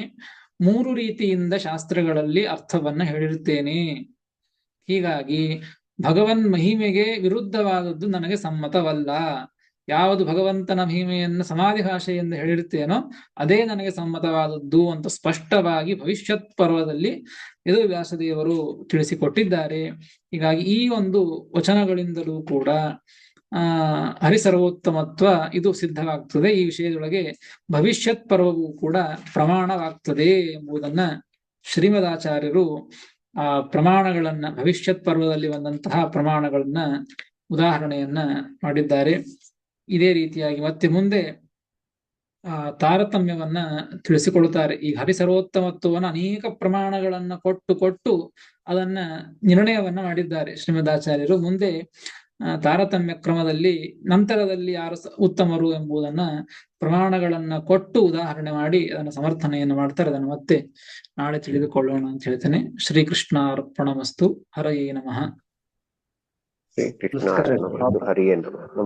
ಮೂರು ರೀತಿಯಿಂದ ಶಾಸ್ತ್ರಗಳಲ್ಲಿ ಅರ್ಥವನ್ನ ಹೇಳಿರ್ತೇನೆ. ಹೀಗಾಗಿ ಭಗವನ್ ಮಹಿಮೆಗೆ ವಿರುದ್ಧವಾದದ್ದು ನನಗೆ ಸಮ್ಮತವಲ್ಲ. ಯಾವುದು ಭಗವಂತನ ಮಹಿಮೆಯನ್ನು ಸಮಾಧಿ ಭಾಷೆಯಿಂದ ಹೇಳಿರ್ತೇನೋ ಅದೇ ನನಗೆ ಸಮ್ಮತವಾದದ್ದು ಅಂತ ಸ್ಪಷ್ಟವಾಗಿ ಭವಿಷ್ಯತ್ ಪರ್ವದಲ್ಲಿ ವೇದವ್ಯಾಸದೇವರು ತಿಳಿಸಿಕೊಟ್ಟಿದ್ದಾರೆ. ಹೀಗಾಗಿ ಈ ಒಂದು ವಚನಗಳಿಂದಲೂ ಕೂಡ ಹರಿಸರ್ವೋತ್ತಮತ್ವ ಇದು ಸಿದ್ಧವಾಗ್ತದೆ. ಈ ವಿಷಯದೊಳಗೆ ಭವಿಷ್ಯತ್ ಪರ್ವವು ಕೂಡ ಪ್ರಮಾಣವಾಗ್ತದೆ ಎಂಬುದನ್ನ ಶ್ರೀಮದಾಚಾರ್ಯರು ಆ ಪ್ರಮಾಣಗಳನ್ನ, ಭವಿಷ್ಯತ್ ಪರ್ವದಲ್ಲಿ ಬಂದಂತಹ ಪ್ರಮಾಣಗಳನ್ನ ಉದಾಹರಣೆಯನ್ನ ಮಾಡಿದ್ದಾರೆ. ಇದೇ ರೀತಿಯಾಗಿ ಮತ್ತೆ ಮುಂದೆ ತಾರತಮ್ಯವನ್ನ ತಿಳಿಸಿಕೊಡುತ್ತಾರೆ. ಈ ಹರಿಸರ್ವೋತ್ತಮತ್ವವನ್ನು ಅನೇಕ ಪ್ರಮಾಣಗಳನ್ನ ಕೊಟ್ಟು ಅದನ್ನ ನಿರ್ಣಯವನ್ನ ಮಾಡಿದ್ದಾರೆ ಶ್ರೀಮದಾಚಾರ್ಯರು. ಮುಂದೆ ತಾರತಮ್ಯ ಕ್ರಮದಲ್ಲಿ ನಂತರದಲ್ಲಿ ಯಾರು ಉತ್ತಮರು ಎಂಬುದನ್ನ ಪ್ರಮಾಣಗಳನ್ನ ಕೊಟ್ಟು ಉದಾಹರಣೆ ಮಾಡಿ ಅದನ್ನ ಸಮರ್ಥನೆಯನ್ನು ಮಾಡ್ತಾರೆ. ಅದನ್ನು ಮತ್ತೆ ನಾಳೆ ತಿಳಿದುಕೊಳ್ಳೋಣ ಅಂತ ಹೇಳ್ತೇನೆ. ಶ್ರೀಕೃಷ್ಣ ಅರ್ಪಣಮಸ್ತು. ಹರಯೇ ನಮಃ. ಶ್ರೀಕೃಷ್ಣ ಹರಿಯೇ ನಮಃ. ನಮಸ್ಕಾರ.